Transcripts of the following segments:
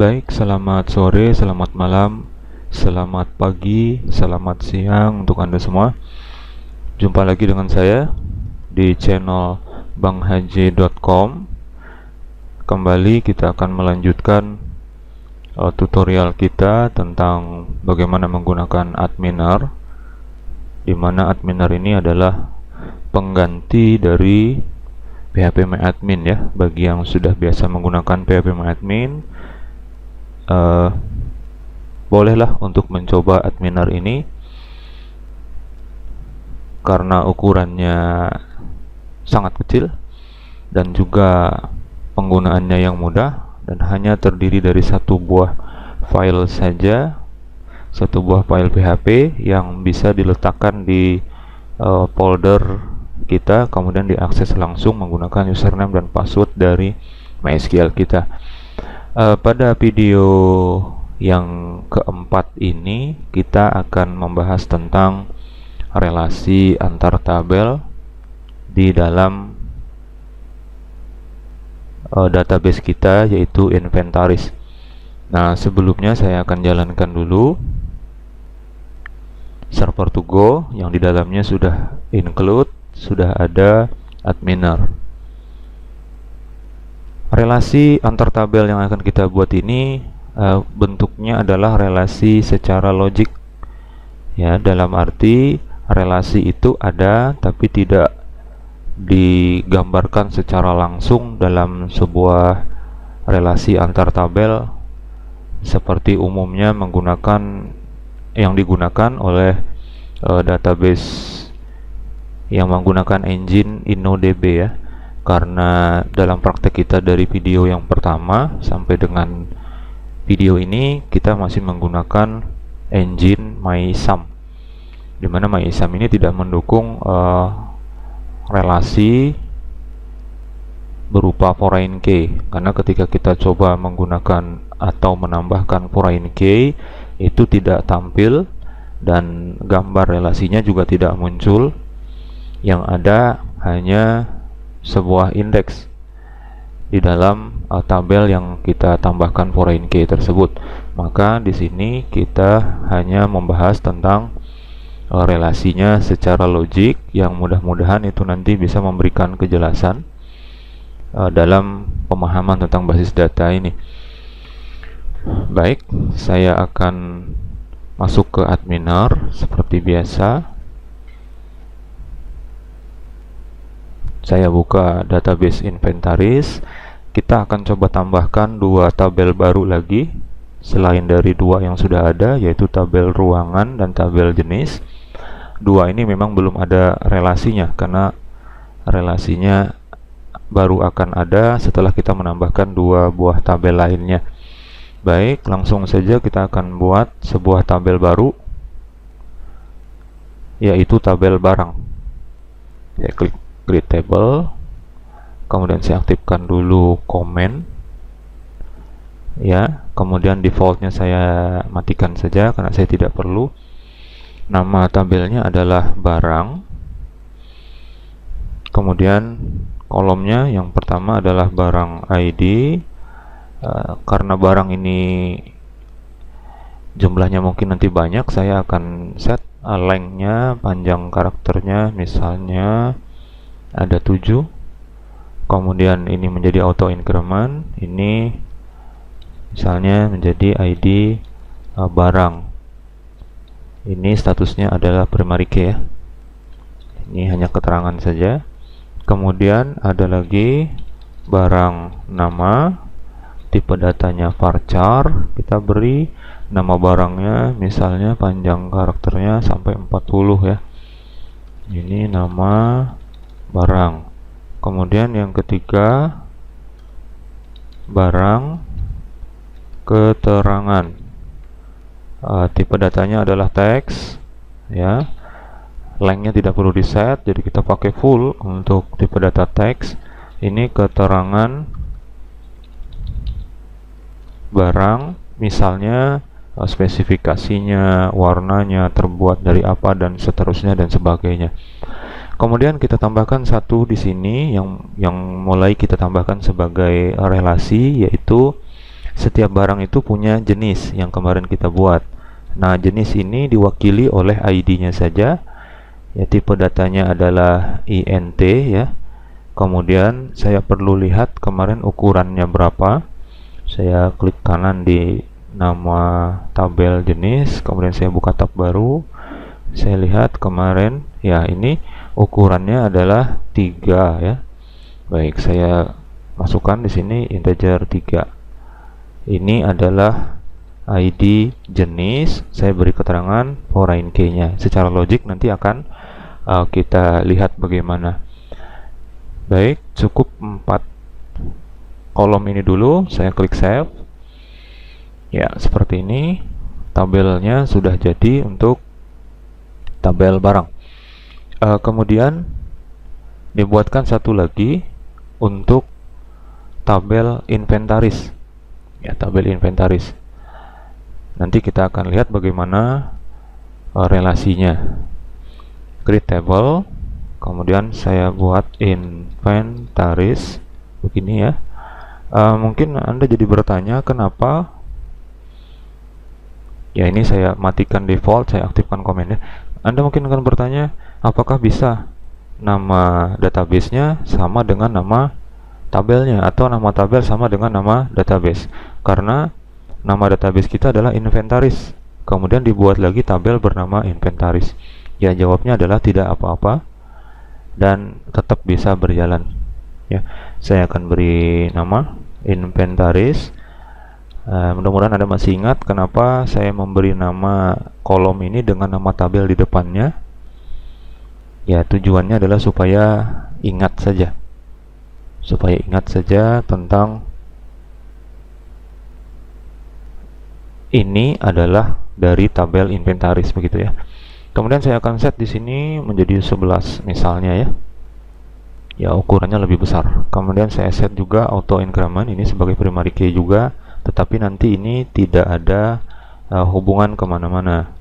Baik, selamat sore, selamat malam, selamat pagi, selamat siang untuk Anda semua. Jumpa lagi dengan saya di channel banghj.com. Kembali kita akan melanjutkan tutorial kita tentang bagaimana menggunakan adminer, di mana adminer ini adalah pengganti dari phpMyAdmin ya. Bagi yang sudah biasa menggunakan phpMyAdmin, bolehlah untuk mencoba adminer ini karena ukurannya sangat kecil dan juga penggunaannya yang mudah, dan hanya terdiri dari satu buah file saja, satu buah file PHP yang bisa diletakkan di folder kita, kemudian diakses langsung menggunakan username dan password dari MySQL kita. Pada video yang keempat ini kita akan membahas tentang relasi antar tabel di dalam database kita, yaitu inventaris. Nah, sebelumnya saya akan jalankan dulu server to go yang di dalamnya sudah sudah ada adminer. Relasi antar tabel yang akan kita buat ini bentuknya adalah relasi secara logik ya, dalam arti relasi itu ada tapi tidak digambarkan secara langsung dalam sebuah relasi antar tabel seperti umumnya yang digunakan oleh database yang menggunakan engine InnoDB ya. Karena dalam praktek kita dari video yang pertama sampai dengan video ini kita masih menggunakan engine MySum, dimana MySum ini tidak mendukung relasi berupa foreign key, karena ketika kita coba menggunakan atau menambahkan foreign key itu tidak tampil dan gambar relasinya juga tidak muncul. Yang ada hanya sebuah indeks di dalam tabel yang kita tambahkan foreign key tersebut. Maka di sini kita hanya membahas tentang relasinya secara logik, yang mudah-mudahan itu nanti bisa memberikan kejelasan dalam pemahaman tentang basis data ini. Baik, saya akan masuk ke adminer seperti biasa. Saya buka database inventaris. Kita akan coba tambahkan dua tabel baru lagi selain dari dua yang sudah ada, yaitu tabel ruangan dan tabel jenis. Dua ini memang belum ada relasinya karena relasinya baru akan ada setelah kita menambahkan dua buah tabel lainnya. Baik, langsung saja kita akan buat sebuah tabel baru, yaitu tabel barang. Ya, klik create table, kemudian saya aktifkan dulu comment ya, kemudian defaultnya saya matikan saja karena saya tidak perlu. Nama tabelnya adalah barang, kemudian kolomnya yang pertama adalah barang ID. Karena barang ini jumlahnya mungkin nanti banyak, saya akan set length-nya, panjang karakternya misalnya ada 7. Kemudian ini menjadi auto increment, ini misalnya menjadi ID barang. Ini statusnya adalah primary key ya. Ini hanya keterangan saja. Kemudian ada lagi barang nama, tipe datanya varchar, kita beri nama barangnya misalnya panjang karakternya sampai 40 ya. Ini nama barang. Kemudian yang ketiga barang keterangan, tipe datanya adalah teks ya. Length-nya tidak perlu di set, jadi kita pakai full untuk tipe data teks. Ini keterangan barang, misalnya spesifikasinya, warnanya, terbuat dari apa, dan seterusnya dan sebagainya. Kemudian kita tambahkan satu di sini yang mulai kita tambahkan sebagai relasi, yaitu setiap barang itu punya jenis yang kemarin kita buat. Nah, jenis ini diwakili oleh ID-nya saja. Ya, tipe datanya adalah INT ya. Kemudian saya perlu lihat kemarin ukurannya berapa. Saya klik kanan di nama tabel jenis, kemudian saya buka tab baru. Saya lihat kemarin ya, ini ukurannya adalah 3 ya. Baik, saya masukkan di sini integer 3. Ini adalah ID jenis, saya beri keterangan foreign key-nya. Secara logik nanti akan kita lihat bagaimana. Baik, cukup 4 kolom ini dulu, saya klik save. Ya, seperti ini tabelnya sudah jadi untuk tabel barang. Kemudian dibuatkan satu lagi untuk tabel inventaris. Ya, tabel inventaris. Nanti kita akan lihat bagaimana relasinya. Create table, kemudian saya buat inventaris begini ya. Mungkin Anda jadi bertanya kenapa ya, ini saya matikan default, saya aktifkan komennya. Anda mungkin akan bertanya, apakah bisa nama database-nya sama dengan nama tabelnya, atau nama tabel sama dengan nama database? Karena nama database kita adalah inventaris, kemudian dibuat lagi tabel bernama inventaris. Ya, jawabnya adalah tidak apa-apa dan tetap bisa berjalan. Ya, saya akan beri nama inventaris. Mudah-mudahan Anda masih ingat kenapa saya memberi nama kolom ini dengan nama tabel di depannya. Ya, tujuannya adalah supaya ingat saja. Supaya ingat saja tentang ini adalah dari tabel inventaris begitu ya. Kemudian saya akan set di sini menjadi 11 misalnya ya. Ya, ukurannya lebih besar. Kemudian saya set juga auto increment ini sebagai primary key juga, tetapi nanti ini tidak ada hubungan kemana-mana.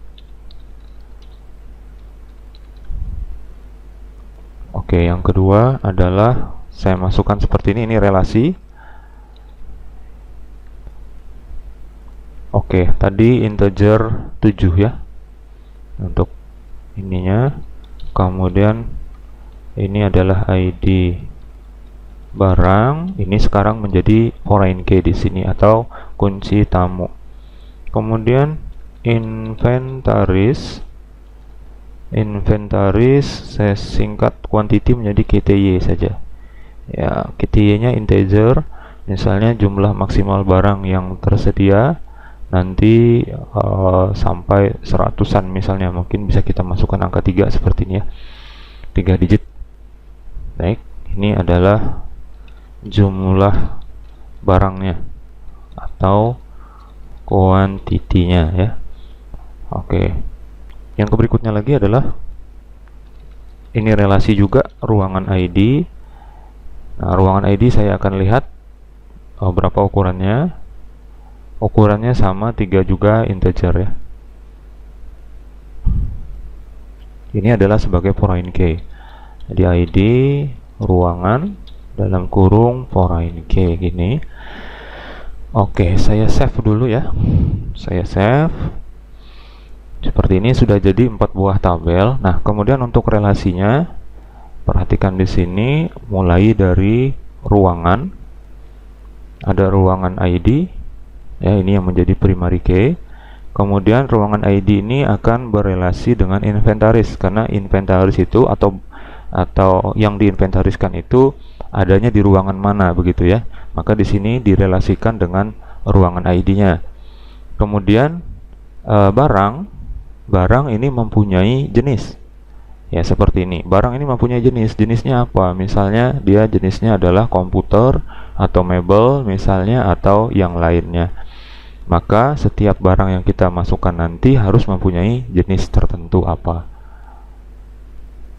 Oke, yang kedua adalah saya masukkan seperti ini relasi. Oke, tadi integer 7 ya untuk ininya. Kemudian ini adalah ID barang, ini sekarang menjadi foreign key di sini atau kunci tamu. Kemudian inventaris saya singkat quantity menjadi KTY saja. Ya, KTY-nya integer, misalnya jumlah maksimal barang yang tersedia nanti sampai 100-an misalnya, mungkin bisa kita masukkan angka 3 seperti ini ya, 3 digit. Baik, ini adalah jumlah barangnya atau kuantitinya ya. Oke, yang berikutnya lagi adalah ini relasi juga ruangan ID. Nah, ruangan ID saya akan lihat berapa ukurannya. Ukurannya sama 3 juga integer ya. Ini adalah sebagai foreign key. Jadi ID ruangan dalam kurung foreign key gini. Oke, saya save dulu ya. Saya save. Seperti ini sudah jadi 4 buah tabel. Nah, kemudian untuk relasinya perhatikan di sini mulai dari ruangan. Ada ruangan ID. Ya, ini yang menjadi primary key. Kemudian ruangan ID ini akan berelasi dengan inventaris karena inventaris itu atau yang diinventariskan itu adanya di ruangan mana begitu ya. Maka di sini direlasikan dengan ruangan ID-nya. Kemudian barang ini mempunyai jenis. Ya, seperti ini. Barang ini mempunyai jenis. Jenisnya apa? Misalnya dia jenisnya adalah komputer atau mebel misalnya, atau yang lainnya. Maka setiap barang yang kita masukkan nanti harus mempunyai jenis tertentu apa.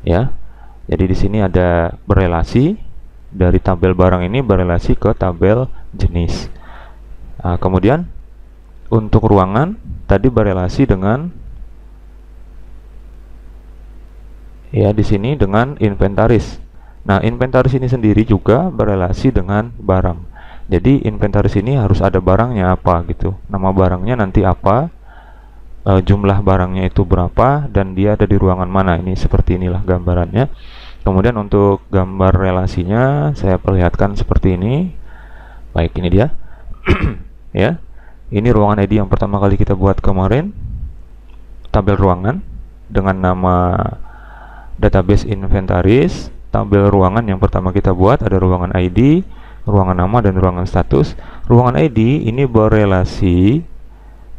Ya. Jadi di sini ada berelasi dari tabel barang ini berelasi ke tabel jenis. Nah, kemudian untuk ruangan tadi berelasi dengan ya di sini dengan inventaris. Nah, inventaris ini sendiri juga berelasi dengan barang. Jadi inventaris ini harus ada barangnya apa gitu. Nama barangnya nanti apa, jumlah barangnya itu berapa, dan dia ada di ruangan mana. Ini seperti inilah gambarannya. Kemudian untuk gambar relasinya saya perlihatkan seperti ini. Baik, ini dia. Ya. Ini ruangan ID yang pertama kali kita buat kemarin. Tabel ruangan dengan nama database inventaris. Tabel ruangan yang pertama kita buat ada ruangan ID, ruangan nama, dan ruangan status. Ruangan ID ini berrelasi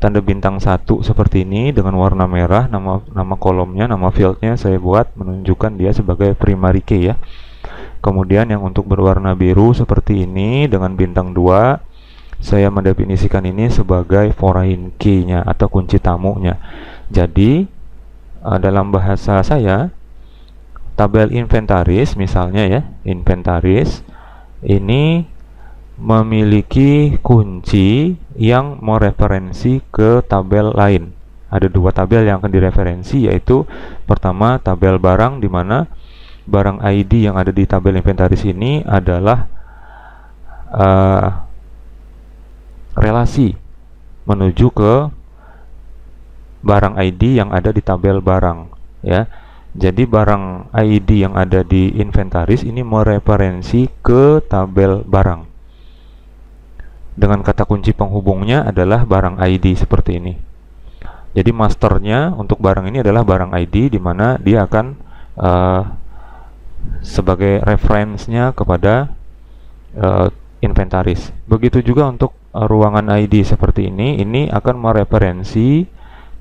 tanda bintang 1 seperti ini dengan warna merah. Nama kolomnya, nama fieldnya saya buat menunjukkan dia sebagai primary key ya. Kemudian yang untuk berwarna biru seperti ini dengan bintang 2, saya mendefinisikan ini sebagai foreign key-nya atau kunci tamunya. Jadi dalam bahasa saya, tabel inventaris misalnya ya, inventaris ini memiliki kunci yang mereferensi ke tabel lain. Ada 2 tabel yang akan direferensi, yaitu pertama tabel barang, di mana barang ID yang ada di tabel inventaris ini adalah relasi menuju ke barang ID yang ada di tabel barang ya. Jadi barang ID yang ada di inventaris ini mereferensi ke tabel barang. Dengan kata kunci penghubungnya adalah barang ID seperti ini. Jadi masternya untuk barang ini adalah barang ID, di mana dia akan sebagai referensinya kepada inventaris. Begitu juga untuk ruangan ID seperti ini akan mereferensi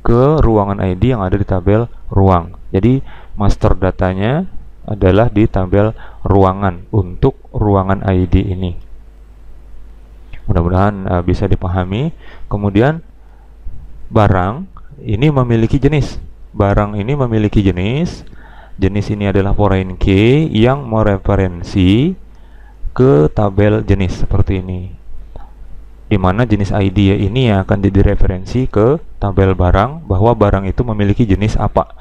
ke ruangan ID yang ada di tabel ruang. Jadi master datanya adalah di tabel ruangan untuk ruangan ID ini. Mudah-mudahan bisa dipahami. Kemudian barang ini memiliki jenis. Barang ini memiliki jenis. Jenis ini adalah foreign key yang mereferensi ke tabel jenis seperti ini, di mana jenis ID ini yang akan direferensi ke tabel barang, bahwa barang itu memiliki jenis apa.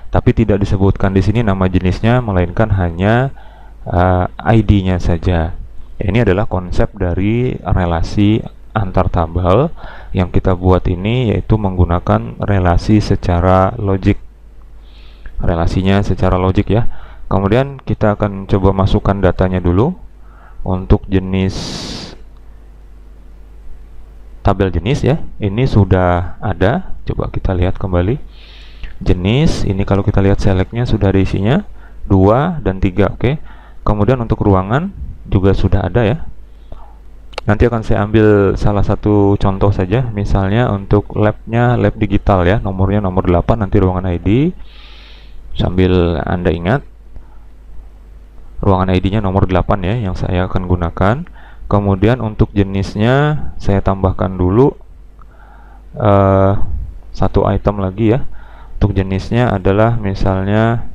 Tapi tidak disebutkan di sini nama jenisnya, melainkan hanya ID-nya saja. Ini adalah konsep dari relasi antar tabel yang kita buat ini, yaitu menggunakan relasi secara logik. Relasinya secara logik ya. Kemudian kita akan coba masukkan datanya dulu. Untuk jenis tabel jenis ya, ini sudah ada. Coba kita lihat kembali. Jenis, ini kalau kita lihat selectnya sudah ada isinya 2 dan 3, oke. Kemudian untuk ruangan juga sudah ada ya. Nanti akan saya ambil salah satu contoh saja. Misalnya untuk labnya, lab digital ya, nomornya nomor 8, nanti ruangan ID. Sambil Anda ingat, ruangan ID-nya nomor 8 ya, yang saya akan gunakan. Kemudian untuk jenisnya saya tambahkan dulu satu item lagi ya. Untuk jenisnya adalah misalnya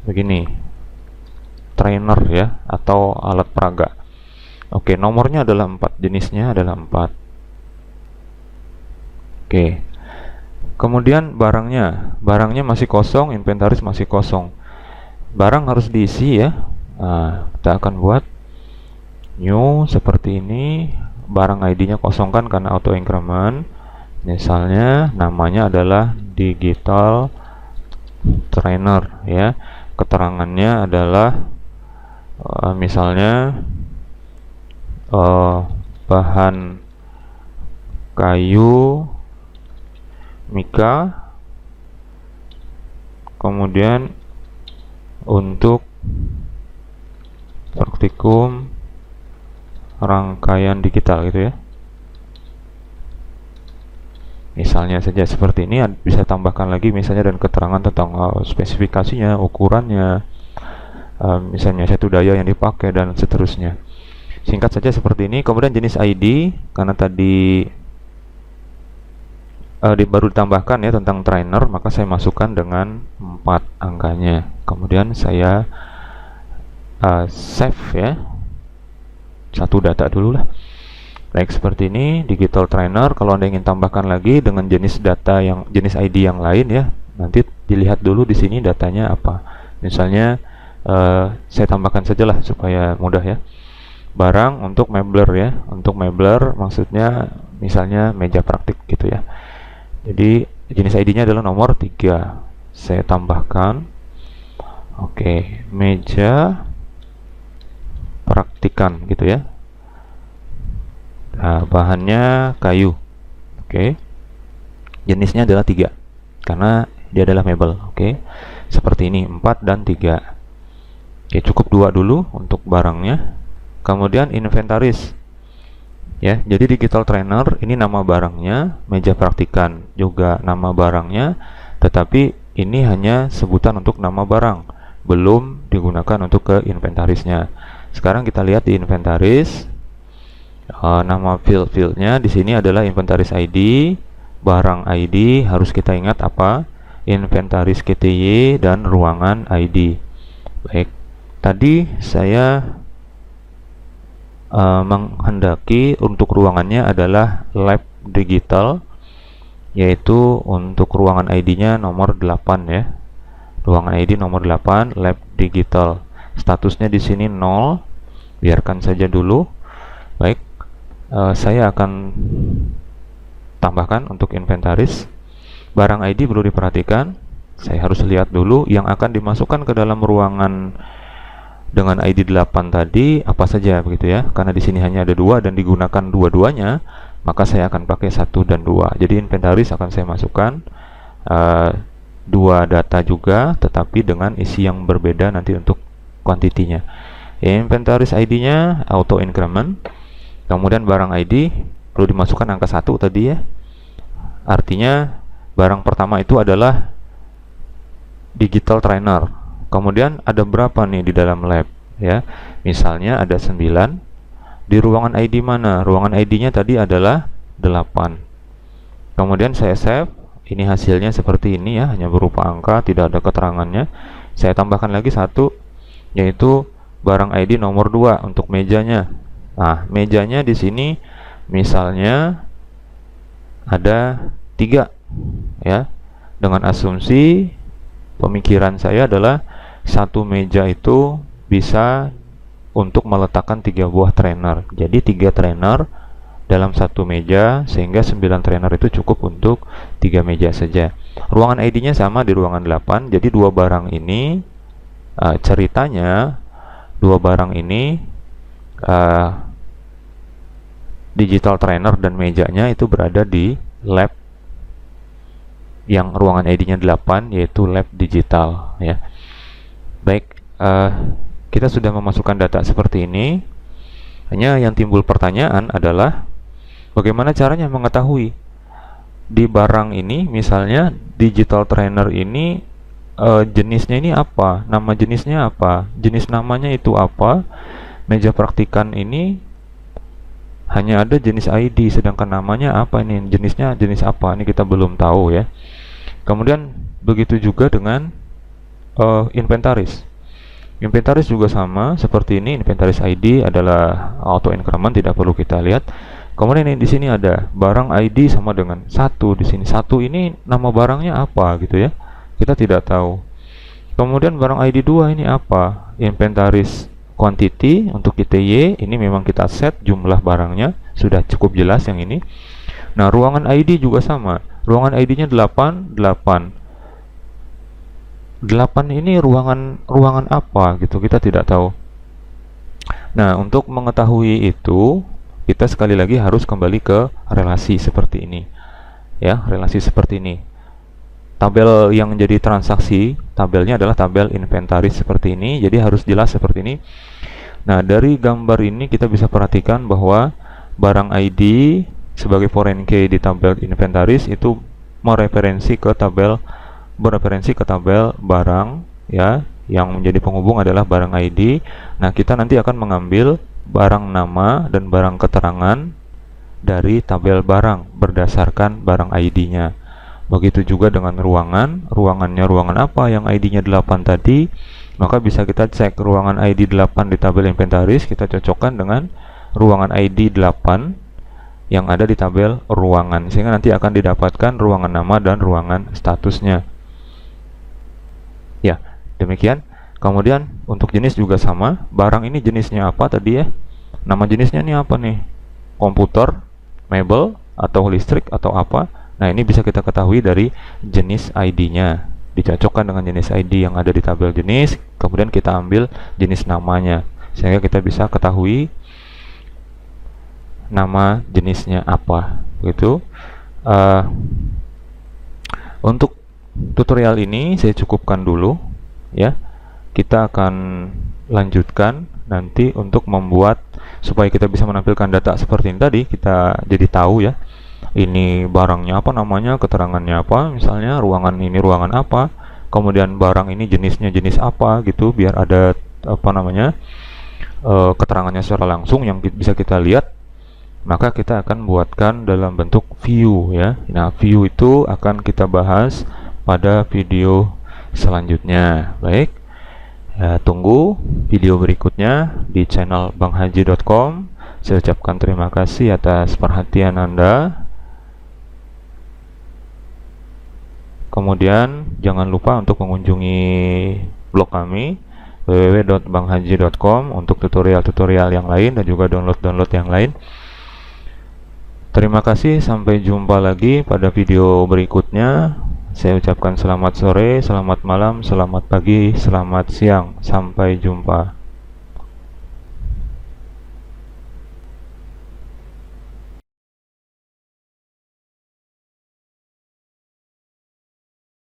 begini, trainer ya, atau alat peraga. Oke, nomornya adalah 4, jenisnya adalah 4. Oke. Kemudian barangnya masih kosong, inventaris masih kosong. Barang harus diisi ya. Nah, kita akan buat new seperti ini. Barang ID-nya kosongkan karena auto increment. Misalnya namanya adalah digital trainer ya. Keterangannya adalah misalnya bahan kayu mika, kemudian untuk praktikum rangkaian digital gitu ya. Misalnya saja seperti ini, bisa tambahkan lagi misalnya dan keterangan tentang spesifikasinya, ukurannya, misalnya satu daya yang dipakai dan seterusnya. Singkat saja seperti ini. Kemudian jenis ID, karena tadi baru ditambahkan ya tentang trainer, maka saya masukkan dengan 4 angkanya. Kemudian saya save ya, satu data dulu lah. Baik, seperti ini digital trainer. Kalau Anda ingin tambahkan lagi dengan jenis data yang jenis ID yang lain ya, nanti dilihat dulu di sini datanya apa. Misalnya saya tambahkan sajalah supaya mudah ya. barang untuk mebler ya. Untuk mebler maksudnya misalnya meja praktik gitu ya. Jadi jenis ID-nya adalah nomor 3. Saya tambahkan. Oke, meja praktikan gitu ya. Nah, bahannya kayu. Oke. Jenisnya adalah 3 karena dia adalah mebel. Oke. Seperti ini 4 dan 3. Oke, cukup 2 dulu untuk barangnya. Kemudian inventaris. Ya, jadi digital trainer ini nama barangnya, meja praktikan juga nama barangnya, tetapi ini hanya sebutan untuk nama barang, belum digunakan untuk ke inventarisnya. Sekarang kita lihat di inventaris. Nama fieldnya di sini adalah inventaris ID, barang ID harus kita ingat apa? Inventaris KTY dan ruangan ID. Baik, tadi saya menghendaki untuk ruangannya adalah lab digital, yaitu untuk ruangan ID-nya nomor 8 ya. Ruangan ID nomor 8 lab digital. Statusnya di sini 0. Biarkan saja dulu. Baik. Saya akan tambahkan untuk inventaris. Barang ID perlu diperhatikan. Saya harus lihat dulu yang akan dimasukkan ke dalam ruangan dengan ID 8 tadi apa saja begitu ya. Karena di sini hanya ada 2 dan digunakan dua-duanya, maka saya akan pakai 1 dan 2. Jadi inventaris akan saya masukkan 2 data juga, tetapi dengan isi yang berbeda nanti untuk kuantitinya. Inventaris ID-nya auto increment. Kemudian barang ID perlu dimasukkan angka 1 tadi ya. Artinya barang pertama itu adalah digital trainer. Kemudian ada berapa nih di dalam lab ya? Misalnya ada 9. Di ruangan ID mana? Ruangan ID-nya tadi adalah 8. Kemudian saya save. Ini hasilnya seperti ini ya, hanya berupa angka, tidak ada keterangannya. Saya tambahkan lagi 1, yaitu barang ID nomor 2 untuk mejanya. Nah, mejanya di sini misalnya ada 3 ya. Dengan asumsi pemikiran saya adalah satu meja itu bisa untuk meletakkan 3 buah trainer. Jadi 3 trainer dalam satu meja, sehingga 9 trainer itu cukup untuk 3 meja saja. Ruangan ID-nya sama di ruangan 8. Jadi 2 barang ini ceritanya 2 barang ini digital trainer dan mejanya itu berada di lab yang ruangan ID-nya 8, yaitu lab digital ya. Baik, kita sudah memasukkan data seperti ini. Hanya yang timbul pertanyaan adalah bagaimana caranya mengetahui di barang ini, misalnya digital trainer ini jenisnya ini apa, nama jenisnya apa, jenis namanya itu apa. Meja praktikan ini hanya ada jenis ID, sedangkan namanya apa ini, jenisnya jenis apa, ini kita belum tahu ya. Kemudian begitu juga dengan inventaris. Inventaris juga sama seperti ini. Inventaris ID adalah auto increment, tidak perlu kita lihat. Kemudian ini di sini ada barang ID sama dengan 1 di sini. 1 ini nama barangnya apa gitu ya. Kita tidak tahu. Kemudian barang ID 2 ini apa? Inventaris quantity untuk KTY ini memang kita set jumlah barangnya, sudah cukup jelas yang ini. Nah, ruangan ID juga sama. Ruangan ID-nya 8. 8 ini ruangan apa gitu, kita tidak tahu. Nah, untuk mengetahui itu kita sekali lagi harus kembali ke relasi seperti ini ya, relasi seperti ini. Tabel yang menjadi transaksi, tabelnya adalah tabel inventaris seperti ini, jadi harus jelas seperti ini. Nah, dari gambar ini kita bisa perhatikan bahwa barang ID sebagai foreign key di tabel inventaris itu bereferensi ke tabel barang ya, yang menjadi penghubung adalah barang ID. Nah, kita nanti akan mengambil barang nama dan barang keterangan dari tabel barang berdasarkan barang ID-nya. Begitu juga dengan ruangannya ruangan apa yang ID-nya 8 tadi, maka bisa kita cek ruangan ID 8 di tabel inventaris, kita cocokkan dengan ruangan ID 8 yang ada di tabel ruangan, sehingga nanti akan didapatkan ruangan nama dan ruangan statusnya. Ya, demikian. Kemudian untuk jenis juga sama. Barang ini jenisnya apa tadi ya? Nama jenisnya ini apa nih? Komputer, mebel, atau listrik, atau apa? Nah, ini bisa kita ketahui dari jenis ID-nya. Dicocokkan dengan jenis ID yang ada di tabel jenis, kemudian kita ambil jenis namanya, sehingga kita bisa ketahui nama jenisnya apa. Gitu. Untuk tutorial ini saya cukupkan dulu, ya. Kita akan lanjutkan nanti untuk membuat supaya kita bisa menampilkan data seperti ini tadi, kita jadi tahu ya, ini barangnya apa namanya, keterangannya apa, misalnya ruangan ini ruangan apa, kemudian barang ini jenisnya jenis apa gitu, biar ada apa namanya keterangannya secara langsung yang bisa kita lihat. Maka kita akan buatkan dalam bentuk view ya. Nah, view itu akan kita bahas pada video selanjutnya. Baik, ya, tunggu video berikutnya di channel banghaji.com. Saya ucapkan terima kasih atas perhatian Anda. Kemudian jangan lupa untuk mengunjungi blog kami www.banghaji.com untuk tutorial-tutorial yang lain dan juga download-download yang lain. Terima kasih, sampai jumpa lagi pada video berikutnya. Saya ucapkan selamat sore, selamat malam, selamat pagi, selamat siang. Sampai jumpa.